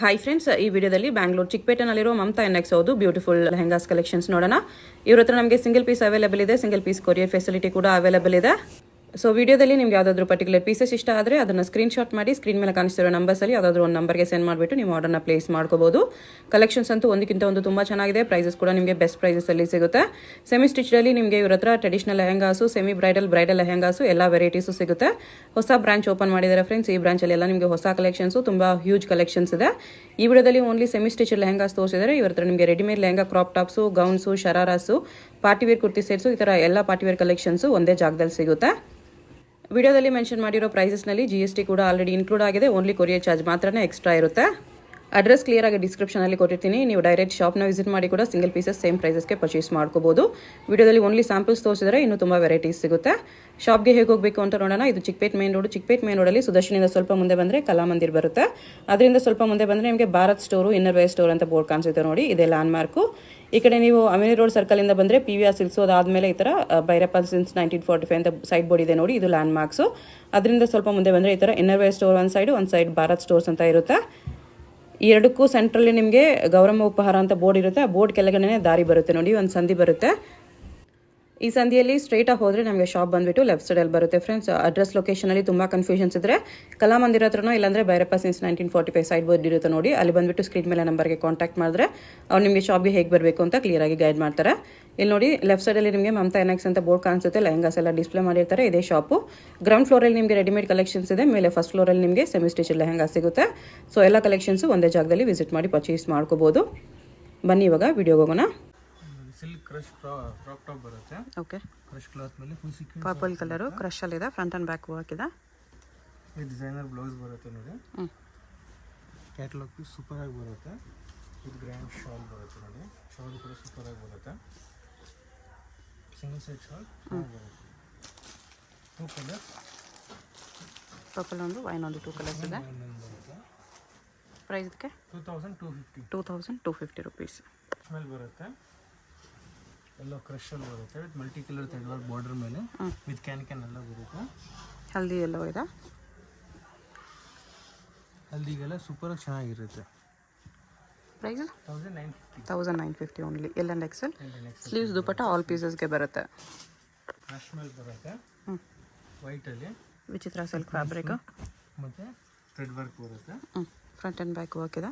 Hi friends, ಈ ವಿಡಿಯೋದಲ್ಲಿ Bangalore ಚಿಕ್ಕಪೇಟೆನಲ್ಲಿರೋ Mamata NX ಹೌದು ಬ್ಯೂಟಿಫುಲ್ ಲೆಹಂಗಾಸ್ ಕಲೆಕ್ಷನ್ಸ್ ನೋಡೋಣ. ಇವ್ರ ಹತ್ರ ನಮಗೆ ಸಿಂಗಲ್ ಪೀಸ್ ಅವೈಲೇಬಲ್ ಇದೆ, ಸಿಂಗಲ್ ಪೀಸ್ ಕೊರಿಯರ್ ಫೆಸಿಲಿಟಿ ಕೂಡ ಅವೈಲೇಬಲ್ ಇದೆ. ಸೊ ವಿಡಿಯೋದಲ್ಲಿ ನಿಮ್ಗೆ ಯಾವುದಾದ್ರೂ ಪರ್ಟಿಕ್ಯುಲರ್ ಪೀಸಸ್ ಇಷ್ಟ ಆದರೆ ಅದನ್ನು ಸ್ಕ್ರೀನ್ಶಾಟ್ ಮಾಡಿ ಸ್ಕ್ರೀನ್ ಮೇಲೆ ಕಾಣಿಸ್ತಿರೋ ನಂಬರ್ಸಲ್ಲಿ ಯಾವುದಾದ್ರೂ ಒಂದು ನಂಬರ್ಗೆ ಸೆಂಡ್ ಮಾಡಿಬಿಟ್ಟು ನೀವು ಆರ್ಡರ್ನ ಪ್ಲೇಸ್ ಮಾಡ್ಕೋಬಹುದು. ಕಲೆಕ್ಷನ್ಸ್ ಅಂತೂ ಒಂದಕ್ಕಿಂತ ಒಂದು ತುಂಬ ಚೆನ್ನಾಗಿದೆ. ಪ್ರೈಸಸ್ ಕೂಡ ನಿಮಗೆ ಬೆಸ್ಟ್ ಪ್ರೈಸಸಲ್ಲಿ ಸಿಗುತ್ತೆ. ಸೆಮಿ ಸ್ಟಿಚಲ್ಲಿ ನಿಮಗೆ ಇವ್ರ ಹತ್ರ traditional lehengas, semi bridal lehengas ಎಲ್ಲ ವೆರೈಟೀಸು ಸಿಗುತ್ತೆ. ಹೊಸ ಬ್ರಾಂಚ್ ಓಪನ್ ಮಾಡಿದ್ದಾರೆ ಫ್ರೆಂಡ್ಸ್. ಈ ಬ್ರಾಂಚಲ್ಲಿ ಎಲ್ಲ ನಿಮಗೆ ಹೊಸ ಕಲೆಕ್ಷನ್ಸು, ತುಂಬ ಹ್ಯೂಜ್ ಕಲೆಕ್ಷನ್ಸ್ ಇದೆ. ಈ ವಿಡಿಯೋದಲ್ಲಿ ಓನ್ಲಿ ಸೆಮಿ ಸ್ಟಿಚ್ ಲೆಹಂಗಾಸ್ ತೋರಿಸಿದ್ದಾರೆ. ಇವ್ರ ಹತ್ರ ನಿಮಗೆ readymade lehenga, crop tops, gowns, shararas, party wear kurti sets, ಈ ಥರ ಎಲ್ಲ ಪಾರ್ಟಿವೇರ್ ಕಲೆಕ್ಷನ್ಸು ಒಂದೇ ಜಾಗದಲ್ಲಿ ಸಿಗುತ್ತೆ. ವಿಡಿಯೋದಲ್ಲಿ ಮೆನ್ಷನ್ ಮಾಡಿರೋ ಪ್ರೈಸಸ್ನಲ್ಲಿ GST ಕೂಡ ಆಲ್ರೆಡಿ ಇನ್ಕ್ಲೂಡ್ ಆಗಿದೆ. ಓನ್ಲಿ ಕೊರಿಯರ್ ಚಾರ್ಜ್ ಮಾತ್ರನೇ ಎಕ್ಸ್ಟ್ರಾ ಇರುತ್ತೆ. ಅಡ್ರೆಸ್ ಕ್ಲಿಯರ್ ಆಗಿ ಡಿಸ್ಕ್ರಿಪ್ಷನಲ್ಲಿ ಕೊಟ್ಟಿರ್ತೀನಿ. ನೀವು ಡೈರೆಕ್ಟ್ ಶಾಪ್ನ ವಿಸಿಟ್ ಮಾಡಿ ಕೂಡ ಸಿಂಗಲ್ ಪೀಸಸ್ ಸೇಮ್ ಪ್ರೈಸಸ್ಗೆ ಪರ್ಚೇಸ್ ಮಾಡ್ಕೋಬಹುದು. ವಿಡಿಯೋದಲ್ಲಿ ಓನ್ಲಿ ಸ್ಯಾಂಪಲ್ಸ್ ತೋರಿಸಿದರೆ ಇನ್ನೂ ತುಂಬ ವೆರೈಟೀಸ್ ಸಿಗುತ್ತೆ. ಶಾಪ್ಗೆ ಹೇಗೆ ಹೋಗಬೇಕು ಅಂತ ನೋಡೋಣ. ಇದು Chickpet main road. Chickpet main ರೋಡಲ್ಲಿ ಸುದರ್ಶನಿಂದ ಸ್ವಲ್ಪ ಮುಂದೆ ಬಂದರೆ ಕಲಾಮಂದಿರ್ ಬರುತ್ತೆ. ಅದರಿಂದ ಸ್ವಲ್ಪ ಮುಂದೆ ಬಂದರೆ ನಿಮಗೆ Bharat store, inner wear store ಅಂತ ಬೋರ್ಡ್ ಕಾಣಿಸುತ್ತೆ ನೋಡಿ, ಇದೇ ಲ್ಯಾಂಡ್ ಮಾರ್ಕು. ಈ ಕಡೆ ನೀವು ಅಮಿನಿ ರೋಡ್ ಸರ್ಕಲಿಂದ ಬಂದರೆ PVR ಸಿಲ್ಕ್ಸು, ಅದಾದಮೇಲೆ ಈ ಥರ ಭೈರಪ್ಪ ಸಿನ್ಸ್ 1945 ಅಂತ ಸೈಡ್ ಬೋರ್ಡ್ ಇದೆ ನೋಡಿ, ಇದು ಲ್ಯಾಂಡ್ ಮಾರ್ಕ್ಸು. ಅದರಿಂದ ಸ್ವಲ್ಪ ಮುಂದೆ ಬಂದರೆ ಈ ಥರ ಇನ್ನರ್ ವೇರ್ ಸ್ಟೋರ್ ಒಂದು ಸೈಡ್ ಭಾರತ್ ಸ್ಟೋರ್ಸ್ ಅಂತ ಇರುತ್ತೆ. ಈ ಎರಡಕ್ಕೂ ಸೆಂಟ್ರಲ್ಲಿ ನಿಮಗೆ ಗೌರಮ್ಮ ಉಪಹಾರ ಅಂತ ಬೋರ್ಡ್ ಇರುತ್ತೆ. ಆ ಬೋರ್ಡ್ ಕೆಳಗಡೆ ದಾರಿ ಬರುತ್ತೆ ನೋಡಿ, ಒಂದು ಸಂಧಿ ಬರುತ್ತೆ. ಈ ಸಂಧಿಯಲ್ಲಿ ಸ್ಟ್ರೈಟಾಗಿ ಹೋದರೆ ನಮಗೆ ಶಾಪ್ ಬಂದುಬಿಟ್ಟು ಲೆಫ್ಟ್ ಸೈಡಲ್ಲಿ ಬರುತ್ತೆ ಫ್ರೆಂಡ್ಸ್. ಅಡ್ರೆಸ್ ಲೊಕೇಶನಲ್ಲಿ ತುಂಬ ಕನ್ಫ್ಯೂಷನ್ಸ್ ಇದ್ದರೆ ಕಲಾಮಂದಿರ ಹತ್ರನೋ ಇಲ್ಲಾಂದರೆ ಭೈರಪ್ಪ ಸಿನ್ಸ್ 1945 ಸೈಡ್ ಬೋರ್ಡ್ ಇರುತ್ತೆ ನೋಡಿ, ಅಲ್ಲಿ ಬಂದುಬಿಟ್ಟು ಸ್ಕ್ರೀನ್ ಮೇಲೆ ನಂಬರ್ಗೆ ಕಾಂಟ್ಯಾಕ್ಟ್ ಮಾಡಿದ್ರೆ ಅವ್ರು ನಿಮಗೆ ಶಾಪ್ಗೆ ಹೇಗೆ ಬರಬೇಕು ಅಂತ ಕ್ಲಿಯರಾಗಿ ಗೈಡ್ ಮಾಡ್ತಾರೆ. ಇಲ್ಲಿ ನೋಡಿ ಲೆಫ್ಟ್ ಸೈಡಲ್ಲಿ ನಿಮಗೆ ಮಮತಾ ಎನ್ಎಕ್ಸ್ ಅಂತ ಬೋರ್ಡ್ ಕಾಣಿಸುತ್ತೆ. ಲೆಹಂಗಾಸ್ ಎಲ್ಲ ಡಿಸ್ಪ್ಲೇ ಮಾಡಿರ್ತಾರೆ. ಇದೇ ಶಾಪು. ಗ್ರೌಂಡ್ ಫ್ಲೋರಲ್ಲಿ ನಿಮಗೆ ರೆಡಿಮೇಡ್ ಕಲೆಕ್ಷನ್ಸ್ ಇದೆ. ಮೇಲೆ ಫಸ್ಟ್ ಫ್ಲೋರಲ್ಲಿ ನಿಮಗೆ ಸೆಮಿ ಸ್ಟಿಚ್ ಲೆಹಂಗಾ ಸಿಗುತ್ತೆ. ಸೊ ಎಲ್ಲ ಕಲೆಕ್ಷನ್ಸು ಒಂದೇ ಜಾಗದಲ್ಲಿ ವಿಸಿಟ್ ಮಾಡಿ ಪರ್ಚೇಸ್ ಮಾಡ್ಕೋಬೋದು. ಬನ್ನಿ ಇವಾಗ ವಿಡಿಯೋಗೆ ಹೋಗೋಣ. ಸಿಲ್ಕ್ ಕ್ರಶ್ ಕ್ರಾಪ್ ಟಾಪ್ ಬರುತ್ತೆ. ಓಕೆ, ಕ್ರಶ್ ಕ್ಲಾತ್ ಮೇಲೆ full sequence purple colour crush ಅಲ್ಲಿ ಇದೆ. ಫ್ರಂಟ್ ಅಂಡ್ ಬ್ಯಾಕ್ ವರ್ಕ್ ಇದೆ. ಈ ಡಿಸೈನರ್ ಬ್ಲೌಸ್ ಬರುತ್ತೆ ನೋಡಿ. ಕ್ಯಾಟಲಾಗ್ ಪೀಸ್ ಸೂಪರ್ ಆಗಿ ಬರುತ್ತೆ. ಇದು ಗ್ರ್ಯಾಂಡ್ ಶಾಲ್ ಬರುತ್ತೆ ನೋಡಿ. ಶಾಲ್ ಕೂಡ ಸೂಪರ್ ಆಗಿ ಬರುತ್ತೆ. ಸಿಂಗಲ್ ಸೈಡ್ ಶಾಲ್ ಬರುತ್ತೆ. 2 ಕಲರ್ಸ್, ಪರ್ಪಲ್ ಒಂದು, ವೈನ್ ಒಂದು, 2 ಕಲರ್ಸ್ ಇದೆ. ಪ್ರೈಸ್ ಇದಕ್ಕೆ 2250 ರುಪೀಸ್. ಸ್ಮೆಲ್ ಬರುತ್ತೆ. ಎಲ್ಲ ಕ್ರಶಲ್ಲಿ ಬರುತ್ತೆ with multi colour thread work border ಮೇಲೆ ವಿತ್ ಕ್ಯಾನ್ ಎಲ್ಲ ಬರುತ್ತೆ. ಹಲ್ದಿ ಎಲ್ಲೋ ಇದೆ. ಹಲ್ದಿಗೆಲ್ಲ ಸೂಪರಾಗಿ ಚೆನ್ನಾಗಿರುತ್ತೆ. Price 1950 only. L and XL. Sleeves dupatta all ಪೀಸಸ್ಗೆ ಬರುತ್ತೆ. ಕ್ರಶ್ ಮೇಲೆ ಬರುತ್ತೆ. ವೈಟಲ್ಲಿ ವಿಚಿತ್ರ ಸಿಲ್ಕ್ ಫ್ಯಾಬ್ರಿಕ್ ಮತ್ತು ಥ್ರೆಡ್ ವರ್ಕ್ ಬರುತ್ತೆ. ಫ್ರಂಟ್ ಆ್ಯಂಡ್ ಬ್ಯಾಕ್ ವರ್ಕ್ ಇದೆ.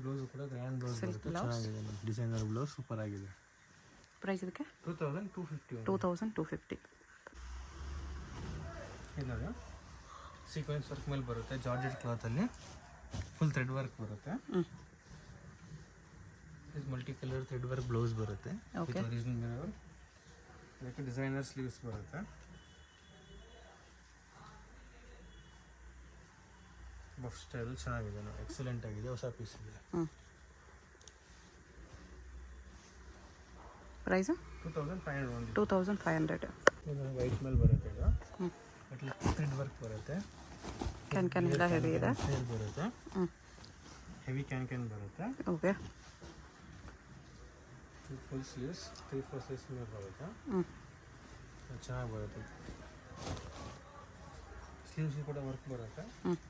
ಬ್ಲೌಸ್ ಕೂಡ ಗ್ರ್ಯಾಂಡ್ ಬ್ಲೌಸ್ ಬರುತ್ತೆ. ಚೆನ್ನಾಗಿದೆ. ಡಿಸೈನರ್ ಬ್ಲೌಸ್ ಸೂಪರ್ ಆಗಿದೆ. ಪ್ರೈಸ್ ಇದಕ್ಕೆ 2250. ಇನ್ನೊಂದು ಸೀಕ್ವೆನ್ಸ್ ವರ್ಕ್ ಮೇಲೆ ಬರುತ್ತೆ. ಜಾರ್ಜೆಟ್ ಕ್ಲಾತಲ್ಲಿ ಫುಲ್ ಥ್ರೆಡ್ ವರ್ಕ್ ಬರುತ್ತೆ. Multi colour thread work blouse ಬರುತ್ತೆ. Original mirror. ಇದಕ್ಕೆ ಡಿಸೈನರ್ ಸ್ಲೀವ್ಸ್ ಬರುತ್ತೆ. ಬಫ್ ಸ್ಟೈಲ್ ಚೆನ್ನಾಗಿದೆ, ಎಕ್ಸಲೆಂಟ್ ಆಗಿದೆ. ಹೊಸ ಪೀಸ್ ಇದೆ. ಪ್ರೈಸ್ 2500. ವೈಟ್ ಮೇಲೆ ಬರುತ್ತೆ. ಇದು ಥ್ರೆಡ್ ವರ್ಕ್ ಬರುತ್ತೆ. ಕ್ಯಾನ್ ಎಲ್ಲ ಹೆವಿ ಇದೆ. ಬರುತ್ತೆ. ಹೆವಿ ಕ್ಯಾನ್ ಬರುತ್ತೆ. ಓಕೆ, ಫುಲ್ ಸ್ಲೀವ್ಸ್ 3-4 ಸ್ಲೀವ್ಸ್ ಮೇಲೆ ಬರುತ್ತೆ. ಚೆನ್ನಾಗಿ ಬರುತ್ತೆ. ಸ್ಲೀವ್ಸ್ ಕೂಡ ವರ್ಕ್ ಬರುತ್ತೆ.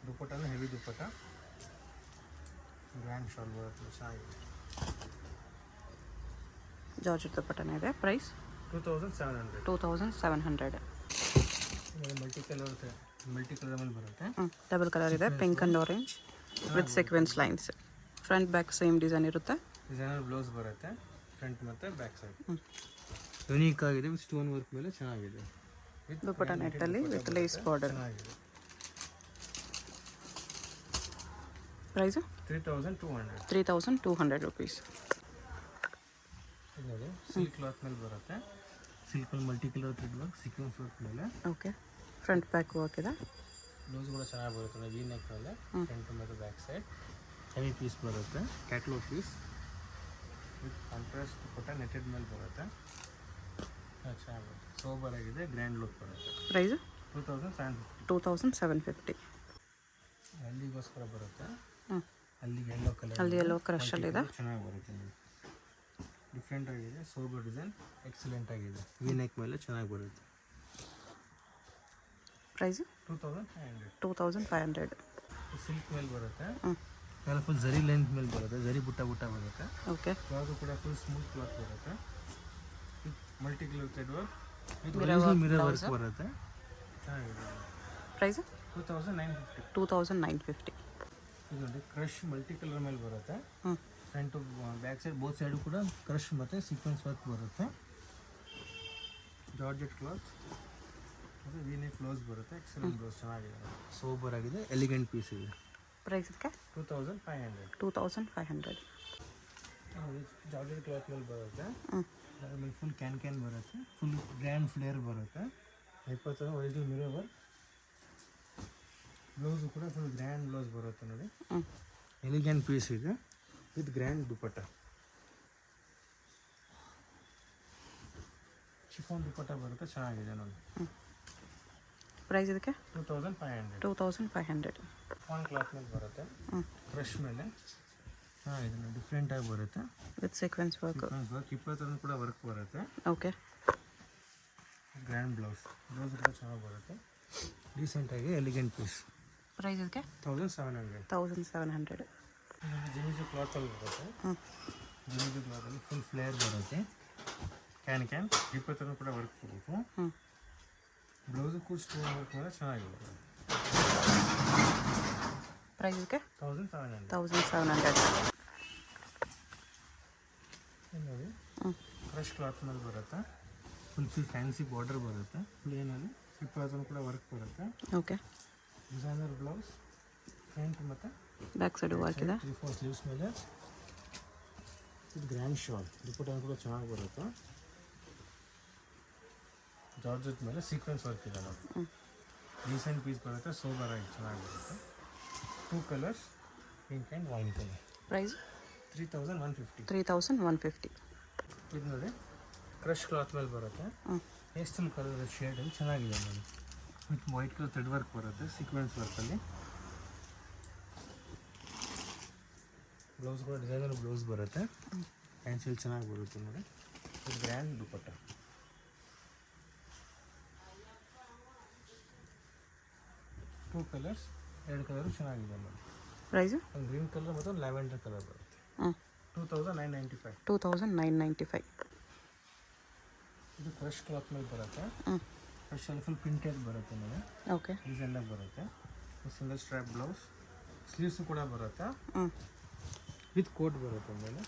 ದುಪ್ಪಟ್ಟನು ಹೆವಿ ದುಪ್ಪಟ್ಟ. ಗ್ರ್ಯಾಂಡ್ ಶಾಲ್ ಬರುತ್ತೆ. ಚೆನ್ನಾಗಿದೆ. ಜಾರ್ಜೆಟ್ ದುಪ್ಪಟ್ಟನೇ ಇದೆ. ಪ್ರೈಸ್ 2700. ಮಲ್ಟಿ ಕಲರ್ ಮೇಲೆ ಬರುತ್ತೆ. ಡಬಲ್ ಕಲರ್ ಇದೆ. Pink and orange with sequence lines. Front back same design ಇರುತ್ತೆ. ಡಿಸೈನರ್ ಬ್ಲೌಸ್ ಬರುತ್ತೆ. ಫ್ರಂಟ್ ಮತ್ತು ಬ್ಯಾಕ್ ಸೈಡ್ ಯುನೀಕ್ ಆಗಿದೆ. ವಿತ್ ಸ್ಟೋನ್ ವರ್ಕ್ ಮೇಲೆ ಚೆನ್ನಾಗಿದೆ. ದುಪ್ಪಟ್ಟ ನೆಟ್ಟಲ್ಲಿ ವಿತ್ ಲೇಸ್ ಬಾರ್ಡರ್. ಚೆನ್ನಾಗಿದೆ. Price 3200 rupees. ನೋಡಿ, ಸಿಲ್ಕ್ ಕ್ಲಾತ್ ಮೇಲೆ ಬರುತ್ತೆ. ಸಿಲ್ಕ್ ಮೇಲೆ multi colour thread work sequence work ಮೇಲೆ. ಓಕೆ, ಫ್ರಂಟ್ ಬ್ಯಾಕ್ ವರ್ಕ್ ಇದೆ. ಬ್ಲೌಸ್ ಕೂಡ ಚೆನ್ನಾಗಿ ಬರುತ್ತೆ. ವಿ ನೆಕ್ ಮೇಲೆ ಫ್ರಂಟ್ ಮತ್ತು ಬ್ಯಾಕ್ ಸೈಡ್ ಹೆವಿ ಪೀಸ್ ಬರುತ್ತೆ. Catalogue piece with contrast dupatta netted ಮೇಲೆ ಬರುತ್ತೆ. ಚೆನ್ನಾಗಿ ಸೋಬರ್ ಆಗಿದೆ. ಗ್ರ್ಯಾಂಡ್ ಲುಕ್ ಬರುತ್ತೆ. ಪ್ರೈಸು 2750. ಹಳ್ಳಿಗೋಸ್ಕರ ಬರುತ್ತೆ. ಅಲ್ಲಿಗೆ ಯೆಲ್ಲೋ ಕಲರ್, ಅಲ್ಲಿ ಯೆಲ್ಲೋ ಕ್ರಶ್ ಅಲ್ಲಿ ಇದೆ. ಚೆನ್ನಾಗಿ ಬರುತ್ತೆ. ಡಿಫ್ರೆಂಟ್ ಆಗಿದೆ. ಸೋಬರ್ ಡಿಸೈನ್ ಎಕ್ಸಲೆಂಟ್ ಆಗಿದೆ. ವಿ ನೆಕ್ ಮೇಲೆ ಚೆನ್ನಾಗಿ ಬರುತ್ತೆ. ಪ್ರೈಸು 2500. ಸಿಲ್ಕ್ ಮೇಲೆ ಬರುತ್ತೆ. ಎಲ್ಲ ಫುಲ್ ಝರಿ ಲೆಂತ್ ಮೇಲೆ ಬರುತ್ತೆ, ಝರಿ ಬುಟ್ಟ ಬರುತ್ತೆ. ಓಕೆ. ಕ್ಲಾತು ಕೂಡ ಫುಲ್ ಸ್ಮೂತ್ ಕ್ಲಾತ್ ಬರುತ್ತೆ, with multi colour thread work, with mirror work ಬರುತ್ತೆ. ಚೆನ್ನಾಗಿದೆ. ಪ್ರೈಸ್ 2950. 2950. ಇದು ನೋಡಿ ಕ್ರಶ್ ಮಲ್ಟಿ ಕಲರ್ ಮೇಲೆ ಬರುತ್ತೆ. ಹ್ಞೂ. Front back side both side ಕೂಡ ಕ್ರಶ್ ಮತ್ತು ಸೀಕ್ವೆನ್ಸ್ ವರ್ಕ್ ಬರುತ್ತೆ. ಜಾರ್ಜೆಟ್ ಕ್ಲಾತ್ ಮತ್ತು ವೀನೆಕ್ ಬ್ಲೌಸ್ ಬರುತ್ತೆ. ಎಕ್ಸಲೆಂಟ್ ಬ್ಲೌಸ್, ಚೆನ್ನಾಗಿದೆ, ಸೋಬರ್ ಆಗಿದೆ, ಎಲಿಗೆಂಟ್ ಪೀಸ್ ಇದೆ. ಪ್ರೈಸ್ ಇದಕ್ಕೆ 2500. 2500. ಜಾರ್ಜೆಟ್ ಕ್ಲಾತ್ ಮೇಲೆ ಬರುತ್ತೆ. ಹ್ಞೂ. ಆಮೇಲೆ ಫುಲ್ ಕ್ಯಾನ್ ಬರುತ್ತೆ, ಫುಲ್ ಗ್ರ್ಯಾಂಡ್ ಫ್ಲೇರ್ ಬರುತ್ತೆ. 20 ಒರಿಜಿನಲ್ ಮಿರರ್ ವರ್ಕ್. ಬ್ಲೌಸು ಕೂಡ ಫುಲ್ ಗ್ರ್ಯಾಂಡ್ ಬ್ಲೌಸ್ ಬರುತ್ತೆ ನೋಡಿ. ಹ್ಞೂ. ಎಲಿಗೆಂಟ್ ಪೀಸ್ ಇದೆ with grand dupatta. Chiffon dupatta ಬರುತ್ತೆ, ಚೆನ್ನಾಗಿದೆ ನೋಡಿ. ಪ್ರೈಸ್ ಇದಕ್ಕೆ 2500. 2500. ಫಾನ್ ಕ್ಲಾತ್ ಮೇಲೆ ಬರುತ್ತೆ, ಹ್ಞೂ. ಕ್ರಶ್ ಮೇಲೆ ಚೆನ್ನಾಗಿದೆ ನೋಡಿ, ಡಿಫ್ರೆಂಟಾಗಿ ಬರುತ್ತೆ. With sequence work. ವರ್ಕ್ 20 ಕೂಡ ವರ್ಕ್ ಬರುತ್ತೆ. ಓಕೆ. ಗ್ರ್ಯಾಂಡ್ ಬ್ಲೌಸ್ ಕೂಡ ಚೆನ್ನಾಗಿ ಬರುತ್ತೆ, ಡೀಸೆಂಟಾಗಿ ಎಲಿಗೆಂಟ್ ಪೀಸ್. ಪ್ರೈಸ್ ಇದಕ್ಕೆ 1700. 1700. ಜಿಮಿಜು ಕ್ಲಾತಲ್ಲಿ ಬರುತ್ತೆ. ಹ್ಞೂ. ಜಿಮಿಜು ಕ್ಲಾತಲ್ಲಿ ಫುಲ್ ಫ್ಲೇರ್ ಬರುತ್ತೆ, ಕ್ಯಾನ್ 20 ಕೂಡ ವರ್ಕ್ ಬರುತ್ತೆ. ಹ್ಞೂ. ಬ್ಲೌಸು ಕೂಡ ಸ್ಟೋನ್ ವರ್ಕ್ ಮೇಲೆ ಚೆನ್ನಾಗಿದೆ. ಪ್ರೈಸ್ ಇದಕ್ಕೆ 1700. 1700. ನೋಡಿ ಹ್ಞೂ. ಕ್ರಶ್ ಕ್ಲಾತ್ ಮೇಲೆ ಬರುತ್ತೆ, ಫುಲ್ ಫ್ಯಾನ್ಸಿ ಬಾರ್ಡರ್ ಬರುತ್ತೆ, ಪ್ಲೇನಲ್ಲಿ 20 ಕೂಡ ವರ್ಕ್ ಬರುತ್ತೆ. ಓಕೆ. ಡಿಸೈನರ್ ಬ್ಲೌಸ್, ಫ್ರಂಟ್ ಮತ್ತು ಬ್ಯಾಕ್ ಸೈಡು ವರ್ಕ್ ಇದೆ. 3-4 ಸ್ಲೀವ್ಸ್ ಮೇಲೆ ಇದು ಗ್ರ್ಯಾಂಡ್ ಶಾಲ್, ದುಪಟ್ಟ ಕೂಡ ಚೆನ್ನಾಗಿ ಬರುತ್ತೆ. ಜಾರ್ಜೆಟ್ ಮೇಲೆ ಸೀಕ್ವೆನ್ಸ್ ವರ್ಕ್ ಇದೆ ನೋಡಿ, ಡೀಸೆಂಟ್ ಪೀಸ್ ಬರುತ್ತೆ, ಸೋಬರ್ ಆಗಿ ಚೆನ್ನಾಗಿ ಬರುತ್ತೆ. 2 colours, pink and wine colour. Price 3150. 3150. ಇದು ನೋಡಿ ಕ್ರಶ್ ಕ್ಲಾತ್ ಮೇಲೆ ಬರುತ್ತೆ, ಹ್ಞೂ. ಪೇಸ್ಟಲ್ ಕಲರ್ ಶೇಡಲ್ಲಿ ಚೆನ್ನಾಗಿದೆ ನೋಡಿ, with white colour thread work ಬರುತ್ತೆ, ಸೀಕ್ವೆನ್ಸ್ ವರ್ಕಲ್ಲಿ. ಬ್ಲೌಸ್ ಕೂಡ ಡಿಸೈನರ್ ಬ್ಲೌಸ್ ಬರುತ್ತೆ, ಫ್ಯಾನ್ಸಿಲ್ ಚೆನ್ನಾಗಿ ಬರುತ್ತೆ ನೋಡಿ, ಇದು grand dupatta. Two colours, 2 colour ಚೆನ್ನಾಗಿದೆ ನೋಡಿ. ಪ್ರೈಸು ಒಂದು ಗ್ರೀನ್ ಕಲರ್ ಮತ್ತು ಒಂದು ಲ್ಯಾವೆಂಡರ್ ಕಲರ್ ಬರುತ್ತೆ. 2995. 2995. ಇದು ಕ್ರಶ್ ಕ್ಲಾತ್ ಮೇಲೆ ಬರುತ್ತೆ, ಹ್ಞೂ. ಕ್ರಶಲ್ಲಿ ಫುಲ್ ಪ್ರಿಂಟೆಡ್ ಬರುತ್ತೆ ನೋಡಿ, ಓಕೆ. ಡಿಸೈನಾಗಿ ಬರುತ್ತೆ. ಸಿಂಗಲ್ ಸ್ಟ್ರ್ಯಾಪ್ ಬ್ಲೌಸ್, ಸ್ಲೀವ್ಸು ಕೂಡ ಬರುತ್ತೆ, ಹ್ಞೂ. ವಿತ್ ಕೋಟ್ ಬರುತ್ತೆ ಮೇಲೆ.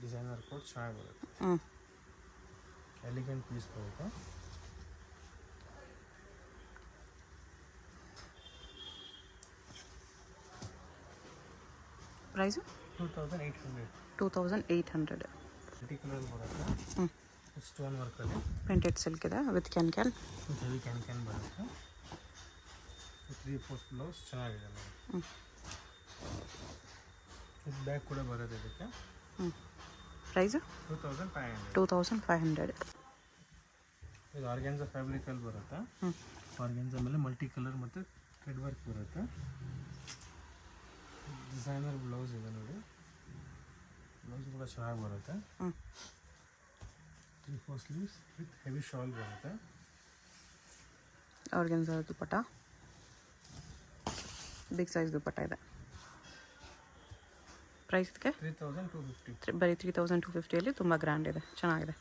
ಡಿಸೈನರ್ ಕೋಟ್ ಚೆನ್ನಾಗಿ ಬರುತ್ತೆ, ಹ್ಞೂ. ಎಲಿಗೆಂಟ್ ಪೀಸ್ ಬರುತ್ತೆ. ಪ್ರೈಸು 2800. 2800. ಸಿಟಿ ಕಲರ್ ಬರುತ್ತೆ, ಹ್ಞೂ. ಸ್ಟೋನ್ ವರ್ಕಲ್ಲಿ ಪ್ರಿಂಟೆಡ್ ಸಿಲ್ಕ್ ಇದೆ with can with heavy can ಬರುತ್ತೆ. 3-4 ಬ್ಲೌಸ್ ಚೆನ್ನಾಗಿದೆ ನೋಡಿ. ಹ್ಞೂ. ಇದು ಬ್ಯಾಗ್ ಕೂಡ ಬರುತ್ತೆ ಇದಕ್ಕೆ. ಹ್ಞೂ. ಪ್ರೈಸು 2500. 2500. ಇದು ಆರ್ಗ್ಯಾನ್ಸಾ ಫ್ಯಾಬ್ರಿಕಲ್ಲಿ ಬರುತ್ತೆ, ಹ್ಞೂ. ಆರ್ಗ್ಯಾನ್ಸಾ ಮೇಲೆ ಮಲ್ಟಿ ಕಲರ್ ಮತ್ತು ಥ್ರೆಡ್ ವರ್ಕ್ ಬರುತ್ತೆ. ಡಿಸೈನರ್ ಬ್ಲೌಸ್ ಇದೆ ನೋಡಿ, ಬ್ಲೌಸ್ ಕೂಡ ಚೆನ್ನಾಗಿ ಬರುತ್ತೆ. ಹ್ಞೂ. 3-4 ಸ್ಲೀವ್ಸ್ ವಿತ್ ಹೆವಿ ಶಾಲ್ ಬರುತ್ತೆ. Organza dupatta, big size dupatta ಇದೆ. ಪ್ರೈಸ್ ಇದಕ್ಕೆ 3250. ಬರೀ 3250 ತುಂಬ ಗ್ರ್ಯಾಂಡ್ ಇದೆ, ಚೆನ್ನಾಗಿದೆ.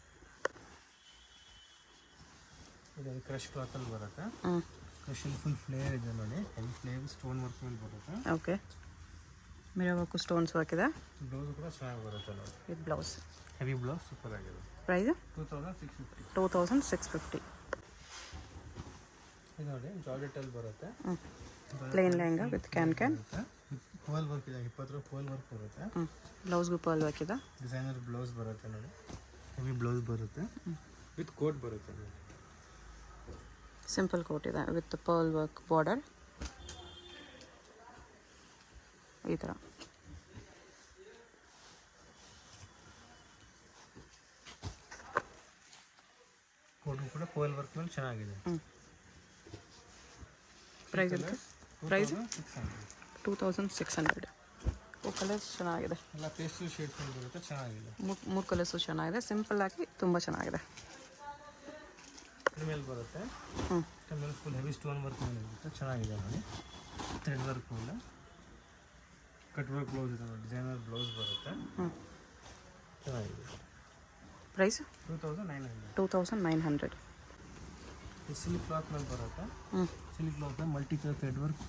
ಇದು ಕ್ರಶ್ ಕ್ಲಾತಲ್ಲಿ ಬರುತ್ತೆ, ಹ್ಞೂ. ಕ್ರಶಲ್ಲಿ ಫುಲ್ ಫ್ಲೇರ್ ಇದೆ ನೋಡಿ, ಹೆವಿ ಫ್ಲೇರ್ ಸ್ಟೋನ್ ವರ್ಕ್ ಮೇಲೆ ಬರುತ್ತೆ. Okay. Mirror work stones work ಇದೆ, ಬ್ಲೌಸ್ ಕೂಡ ಚೆನ್ನಾಗಿ ಬರುತ್ತೆ ನೋಡಿ, with blouse. Heavy blouse super ಆಗಿದೆ. ಪ್ರೈಸು 2650. 2650. ಇದು ನೋಡಿ ಜಾರ್ಜೆಟಲ್ಲಿ ಬರುತ್ತೆ, ಹ್ಞೂ. Plain lehenga with can pearl work ಇದೆ, 20 ಪರ್ಲ್ ವರ್ಕ್ ಬರುತ್ತೆ. ಹ್ಞೂ. ಬ್ಲೌಸ್ಗೂ ಪರ್ಲ್ ವರ್ಕ್ ಇದೆ. ಡಿಸೈನರ್ ಬ್ಲೌಸ್ ಬರುತ್ತೆ ನೋಡಿ, ಹೆವಿ ಬ್ಲೌಸ್ ಬರುತ್ತೆ, ವಿತ್ ಕೋಟ್ ಬರುತ್ತೆ ನೋಡಿ. ಸಿಂಪಲ್ ಕೋಟ್ ಇದೆ ವಿತ್ ಪರ್ಲ್ ವರ್ಕ್ ಬಾರ್ಡರ್ ಈ ಥರ. ಕೋಟು ಕೂಡ ಪರ್ಲ್ ವರ್ಕ್ ಮೇಲೆ ಚೆನ್ನಾಗಿದೆ. ಹ್ಞೂ. ಪ್ರೈಸ್ ಇರುತ್ತೆ, ಪ್ರೈಸ್ 2600. ಕಲರ್ಸ್ ಚೆನ್ನಾಗಿದೆ, ಎಲ್ಲ ಪೇಸ್ಟಲ್ ಶೇಡ್ಸ್ ಬರುತ್ತೆ, ಚೆನ್ನಾಗಿದೆ. 3 ಕಲರ್ಸು ಚೆನ್ನಾಗಿದೆ, ಸಿಂಪಲ್ ಆಗಿ ತುಂಬ ಚೆನ್ನಾಗಿದೆ. ಇದ್ರ ಮೇಲೆ ಬರುತ್ತೆ. ಹ್ಞೂ ಇದ್ರ ಮೇಲೆ ಫುಲ್ ಹೆವಿ ಸ್ಟೋನ್ ವರ್ಕ್ ಮೇಲೆ ಇರುತ್ತೆ. ಚೆನ್ನಾಗಿದೆ ನೋಡಿ. ಥ್ರೆಡ್ ವರ್ಕ್ ಮೇಲೆ ಕಟ್ ವರ್ಕ್ ಬ್ಲೌಸ್ ಇದೆ ನೋಡಿ. ಡಿಸೈನರ್ ಬ್ಲೌಸ್ ಬರುತ್ತೆ. ಹ್ಞೂ ಚೆನ್ನಾಗಿದೆ. ಪ್ರೈಸ್ 2900. 2900. ಸಿಲ್ಕ್ ಕ್ಲಾತ್ ಮೇಲೆ ಬರುತ್ತೆ. ಹ್ಞೂ silk cloth multi colour thread work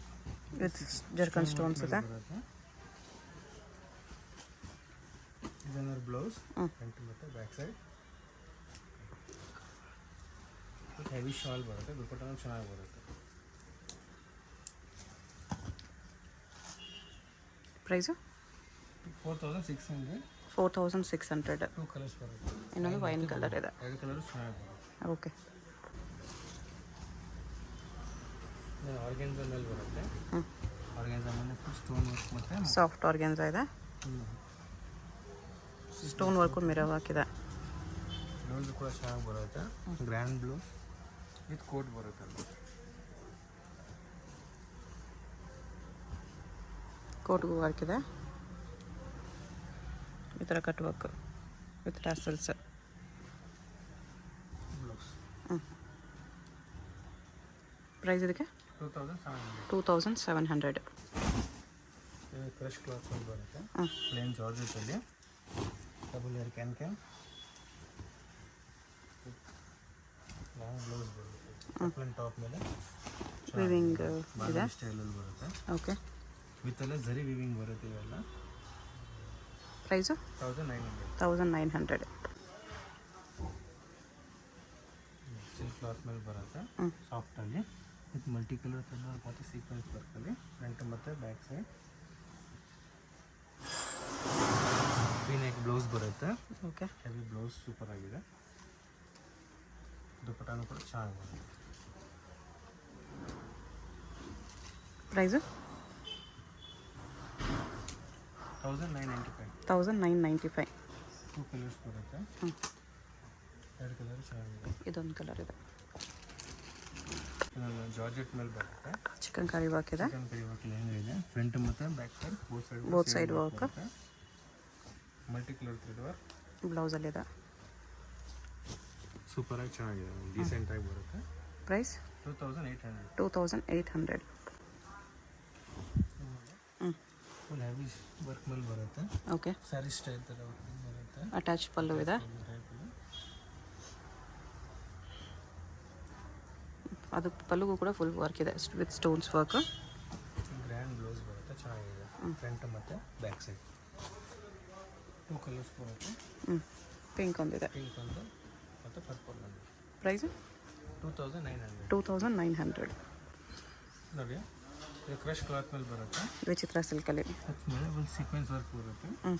with ಜರ್ಕನ್ stones ಇದೆ. ಬರುತ್ತೆ. ಡಿಸೈನರ್ ಬ್ಲೌಸ್ ಹ್ಞೂ ಫ್ರಂಟ್ ಮತ್ತು ಬ್ಯಾಕ್ ಸೈಡ್. ಹೆವಿ ಶಾಲ್ ಬರುತ್ತೆ. ದುಪ್ಪಟ್ಟನೂ ಚೆನ್ನಾಗಿ ಬರುತ್ತೆ. ಪ್ರೈಸು 4600. 4600. 2 ಕಲರ್ಸ್ ಬರುತ್ತೆ. ಇನ್ನೊಂದು ವೈನ್ ಕಲರ್ ಇದೆ. 2 ಕಲರ್ ಚೆನ್ನಾಗಿ ಬರುತ್ತೆ. ಓಕೆ ಆರ್ಗೆನ್ಸಾ ಮೇಲೆ ಬರುತ್ತೆ. ಹ್ಞೂ ಆರ್ಗೆನ್ಸಾ ಮೇಲೆ ಫುಲ್ ಸ್ಟೋನ್ ವರ್ಕ್ ಮತ್ತು ಸಾಫ್ಟ್ ಆರ್ಗೆನ್ಸಾ ಇದೆ. ಸ್ಟೋನ್ ವರ್ಕು ಮಿರರ್ ಹಾಕಿದೆ. ಬ್ಲೌಸ್ ಕೂಡ ಚೆನ್ನಾಗಿ ಬರುತ್ತೆ. ಗ್ರ್ಯಾಂಡ್ ಬ್ಲೌಸ್ ವಿತ್ ಕೋಟ್ ಬರುತ್ತೆ. ಕೋಟ್ಗೂ ವರ್ಕ್ ಇದೆ. ಈ ಥರ cut work with tassels. Blouse ಹ್ಞೂ ಪ್ರೈಸ್ ಇದಕ್ಕೆ 2700. 2700. ಕ್ರಶ್ ಕ್ಲಾತ್ ಮೇಲೆ ಬರುತ್ತೆ. ಹ್ಞೂ ಪ್ಲೇನ್ ಜಾರ್ಜೆಟಲ್ಲಿ ಡಬಲ್ ಏರ್ ಕ್ಯಾನ್ ಲಾಂಗ್ ಬ್ಲೌಸ್ ಬರುತ್ತೆ. ಪ್ಲೇನ್ ಟಾಪ್ ಮೇಲೆ ವಿವಿಂಗ್ ಇದೆ. ಸ್ಟೈಲಲ್ಲಿ ಬರುತ್ತೆ. ಓಕೆ ವಿತ್ ಎಲ್ಲ ಝರಿ ವಿವಿಂಗ್ ಬರುತ್ತೆ. ಇವೆಲ್ಲ ಪ್ರೈಸು 1900. 1900. ಸಿಲ್ಕ್ ಕ್ಲಾತ್ ಮೇಲೆ ಬರುತ್ತೆ. ಹ್ಞೂ ಸಾಫ್ಟಲ್ಲಿ with multi colour thread work ಮತ್ತು ಸೀಕ್ವೆನ್ಸ್ ವರ್ಕಲ್ಲಿ ಫ್ರಂಟ್ ಮತ್ತು ಬ್ಯಾಕ್ ಸೈಡ್. ವಿ-ನೆಕ್ ಬ್ಲೌಸ್ ಬರುತ್ತೆ. ಓಕೆ ಹೆವಿ ಬ್ಲೌಸ್ ಸೂಪರ್ ಆಗಿದೆ. ದುಪ್ಪಟ್ಟನೂ ಕೂಡ ಚೆನ್ನಾಗಿ ಬರುತ್ತೆ. ಪ್ರೈಸು 1995. 1995. 2 ಕಲರ್ಸ್ ಬರುತ್ತೆ. ಹ್ಞೂ 2 ಕಲರ್ ಚೆನ್ನಾಗಿದೆ. ಇದೊಂದು ಕಲರ್ ಇದೆ. ಜಾರ್ಜೆಟ್ ಮೇಲೆ ಬರುತ್ತೆ. ಚಿಕನ್ ಕರಿ ವರ್ಕ್ ಇದೆ. ಚಿಕನ್ ಕರಿ ವರ್ಕ್ ಇದೆ. ಫ್ರಂಟ್ ಮತ್ತು back side both side work. Multi colour thread work ಬ್ಲೌಸಲ್ಲಿದೆ. ಸೂಪರಾಗಿ ಚೆನ್ನಾಗಿದೆ. ಡೀಸೆಂಟಾಗಿ ಬರುತ್ತೆ. ಪ್ರೈಸ್ 2800. 2800. ಹ್ಞೂ ಫುಲ್ ಹೆವಿ ವರ್ಕ್ ಮೇಲೆ ಬರುತ್ತೆ. ಓಕೆ ಸ್ಯಾರಿ ಸ್ಟೈಲ್ ಥರ ವರ್ಕಿಂಗ್ ಬರುತ್ತೆ. ಅಟ್ಯಾಚ್ ಪಲ್ಲು ಇದೆ. ಅದು ಪಲ್ಲುಗೂ ಕೂಡ ಫುಲ್ ವರ್ಕ್ ಇದೆ with stones work. Grand blouse ಬರುತ್ತೆ. ಚೆನ್ನಾಗಿದೆ. ಫ್ರಂಟ್ ಮತ್ತು ಬ್ಯಾಕ್ ಸೈಡ್ 2 ಕಲರ್ಸ್ ಬರುತ್ತೆ. ಹ್ಞೂ ಪಿಂಕ್ ಒಂದಿದೆ. ಪಿಂಕ್ ಒಂದು ಮತ್ತು ಪರ್ಪಲ್ ಒಂದು. ಪ್ರೈಸು 2900. 2900. ನೋಡಿ ಇದು ಕ್ರಶ್ ಕ್ಲಾತ್ ಮೇಲೆ ಬರುತ್ತೆ. ವಿಚಿತ್ರ ಸಿಲ್ಕಲ್ಲಿ. ಅದ್ರ ಮೇಲೆ ಒಂದು ಸೀಕ್ವೆನ್ಸ್ ವರ್ಕ್ ಬರುತ್ತೆ. ಹ್ಞೂ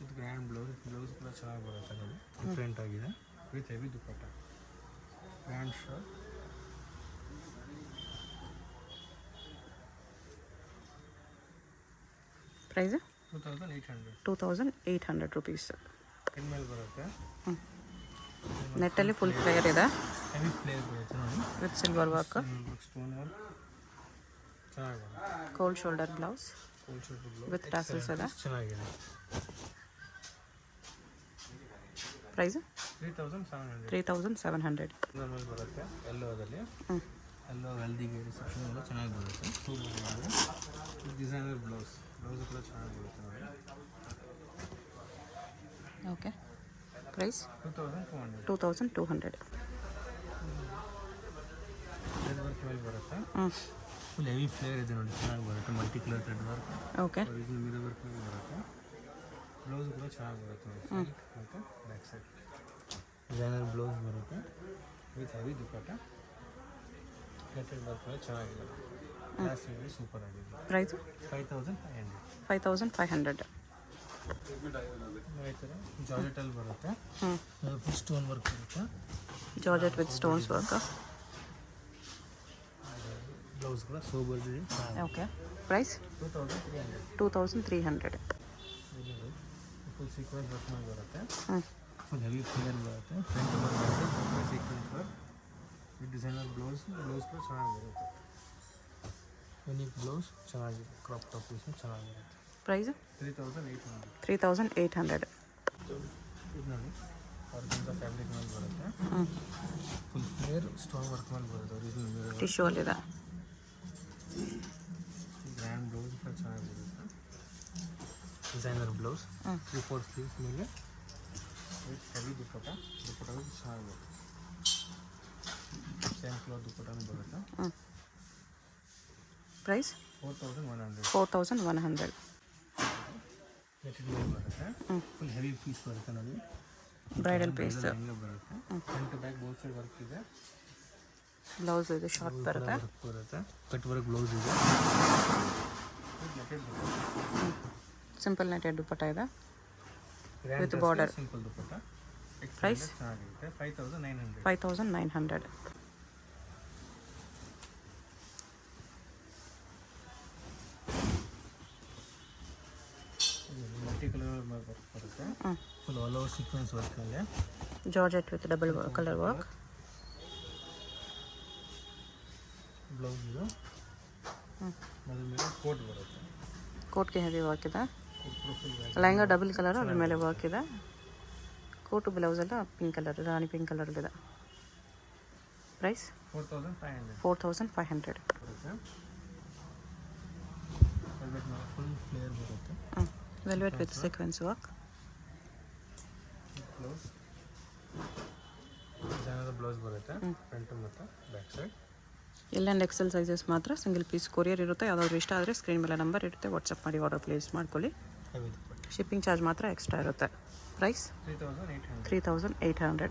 ಇದು ಗ್ರ್ಯಾಂಡ್ ಬ್ಲೌಸ್ ಕೂಡ ಚೆನ್ನಾಗಿ ಬರುತ್ತೆ. ನೋಡಿ ಡಿಫ್ರೆಂಟ್ ಆಗಿದೆ with heavy dupatta. Grand shirt. Price 2800. 2800 rupees. ಇನ್ಮೇಲೆ ಬರುತ್ತೆ. ಹ್ಞೂ ನೆಟ್ಟಲ್ಲಿ ಫುಲ್ ಫ್ಲೇಯರ್ ಇದೆ ಹೆವಿ ಫ್ಲೇರ್ ಬರುತ್ತೆ ನೋಡಿ. With silver work. Stone work ಚೆನ್ನಾಗಿ ಬರುತ್ತೆ. Cold shoulder blouse cold shirt blouse with tassels ಇದೆ. ಚೆನ್ನಾಗಿದೆ. ಪ್ರೈಸು 3700. 3700. ಮೇಲೆ ಬರುತ್ತೆ. ಎಲ್ಲೋದಲ್ಲಿ ಹ್ಞೂ ಎಲ್ಲೋ ಹಲ್ದಿಗೆ ರಿಸೆಪ್ಷನ್ ಎಲ್ಲ ಚೆನ್ನಾಗಿ ಬರುತ್ತೆ. ಡಿಸೈನರ್ ಬ್ಲೌಸ್ ಕೂಡ ಚೆನ್ನಾಗಿ ಬರುತ್ತೆ ನೋಡಿ. Okay price 2200. 2200. ಥ್ರೆಡ್ ವರ್ಕ್ ಮೇಲೆ ಬರುತ್ತೆ. ಹ್ಞೂ ಫುಲ್ ಹೆವಿ ಫ್ಲೇರ್ ಇದೆ ನೋಡಿ. ಚೆನ್ನಾಗಿ ಬರುತ್ತೆ. Multi colour thread work. Okay ಇದು ಮಿರರ್ ವರ್ಕ್ ಮೇಲೆ ಬರುತ್ತೆ. ಬ್ಲೌಸ್ ಕೂಡ ಚೆನ್ನಾಗಿ ಬರುತ್ತೆ ನೋಡಿ. ಫ್ರಂಟ್ ಮತ್ತು ಬ್ಯಾಕ್ ಸೈಡ್ ಡಿಸೈನರ್ ಬ್ಲೌಸ್ ಬರುತ್ತೆ with heavy dupatta. Thread work ಮೇಲೆ ಚೆನ್ನಾಗಿದೆ. ಗ್ಲಾಸ್ ಸೂಪರ್ ಆಗಿದೆ. ಪ್ರೈಸು 5500. 5500. ಈ ಥರ ಜಾರ್ಜೆಟಲ್ಲಿ ಬರುತ್ತೆ. ಹ್ಞೂ ಫುಲ್ ಸ್ಟೋನ್ ವರ್ಕ್ ಬರುತ್ತೆ. Georgette with stones work. Blouse ಕೂಡ ಸೋಬರ್ ಇದೆ. Okay price 2300. 2300. Full sequins work ಮೇಲೆ ಬರುತ್ತೆ. ಹ್ಞೂ ಫುಲ್ ಹೆವಿ ಫ್ಲೇರ್ ಬರುತ್ತೆ. ಫ್ರಂಟ್ ಬರುತ್ತೆ sequence work with designer blouse ಕೂಡ ಚೆನ್ನಾಗಿ ಬರುತ್ತೆ. ಯುನೀಕ್ ಬ್ಲೌಸ್ ಚೆನ್ನಾಗಿದೆ. ಕ್ರಾಪ್ ಟಾಪ್ ಪೀಸ್ ಚೆನ್ನಾಗಿರುತ್ತೆ. ಪ್ರೈಸು 3800. 3800. ಇದು ನೋಡಿ ಆರ್ಗನ್ಸಾ ಫ್ಯಾಬ್ರಿಕ್ ಮೇಲೆ ಬರುತ್ತೆ. ಹ್ಞೂ ಫುಲ್ ಫ್ಲೇರ್ ಸ್ಟೋನ್ ವರ್ಕ್ ಮೇಲೆ ಬರುತ್ತೆ. ಒರಿಜಿನಲ್ ಟಿಶ್ಯೂ ಅಲ್ಲಿದೆ. ಗ್ರ್ಯಾಂಡ್ ಬ್ಲೌಸ್ ಕೂಡ ಚೆನ್ನಾಗಿ ಬರುತ್ತೆ. ಡಿಸೈನರ್ ಬ್ಲೌಸ್ 3/4 ಸ್ಲೀವ್ಸ್ ಮೇಲೆ ವಿತ್ ಹೆವಿ ದುಪ್ಪಟ್ಟ ಚೆನ್ನಾಗಿ ಬರುತ್ತೆ. ಸೇಮ್ ಕ್ಲಾತ್ ದುಪ್ಪಟ್ಟನೂ ಬರುತ್ತೆ. ಹ್ಞೂ ಪ್ರೈಸ್ 4100. 4100. ನೆಟೆಡ್ ಮೇಲೆ ಬರುತ್ತೆ. ಫುಲ್ ಹೆವಿ ಪೀಸ್ ಬರುತ್ತೆ ನೋಡಿ. Bridal piece. ಹಿಂಗೆ ಬರುತ್ತೆ. Front to back both side work ಇದೆ. ಬ್ಲೌಸ್ ಇದು ಶಾರ್ಟ್ ಬರುತ್ತೆ. ವರ್ಕ್ ಬರುತ್ತೆ. ಕಟ್ ವರ್ಕ್ ಬ್ಲೌಸ್ ಇದೆ. ನೆಟೆಡ್ ಸಿಂಪಲ್ ನೆಟೆಡ್ ದುಪ್ಪಟ್ಟ ಇದೆ grand with border. Simple dupatta. Price ಚೆನ್ನಾಗಿರುತ್ತೆ. 5900. 5900. ಮಲ್ಟಿ ಕಲರ್ ವರ್ಕ್ ಬರುತ್ತೆ. Full all over sequence work ಅಲ್ಲಿ georgette with double colour work. Blouse ಇದು. ಅದ್ರ ಮೇಲೆ ಕೋಟ್ ಬರುತ್ತೆ. ಕೋಟ್ಗೆ ಹೆವಿ ವರ್ಕ್ ಇದೆ. ಫುಲ್ ಲೆಹಂಗಾ ಡಬಲ್ ಕಲರ್ ಅದ್ರ ಮೇಲೆ ವರ್ಕ್ ಇದೆ. ಕೋಟು ಬ್ಲೌಸ್ ಎಲ್ಲ ಪಿಂಕ್ ಕಲರ್, ರಾಣಿ ಪಿಂಕ್ ಕಲರ್ಲಿದೆ. ಪ್ರೈಸ್ 4500 4500. ಬರುತ್ತೆ. ವೆಲ್ವೆಟ್ ಮೇಲೆ ಫುಲ್ ಫ್ಲೇರ್ ಬರುತ್ತೆ. Velvet with sequence work. Blouse designer blouse ಬರುತ್ತೆ. ಫ್ರಂಟ್ ಮತ್ತು back side. L and Excel sizes ಮಾತ್ರ ಸಿಂಗಲ್ ಪೀಸ್ ಕೊರಿಯರ್ ಇರುತ್ತೆ. ಯಾವುದಾದ್ರು ಇಷ್ಟ ಆದರೆ ಸ್ಕ್ರೀನ್ ಮೇಲೆ ನಂಬರ್ ಇರುತ್ತೆ, ವಾಟ್ಸಪ್ ಮಾಡಿ ಆರ್ಡರ್ ಪ್ಲೇಸ್ ಮಾಡ್ಕೊಳ್ಳಿ. ಹೆವಿ ದುಪ್ಪಟ್ಟ ಶಿಪ್ಪಿಂಗ್ ಚಾರ್ಜ್ ಮಾತ್ರ ಎಕ್ಸ್ಟ್ರಾ ಇರುತ್ತೆ. ಪ್ರೈಸ್ 3800. 3800.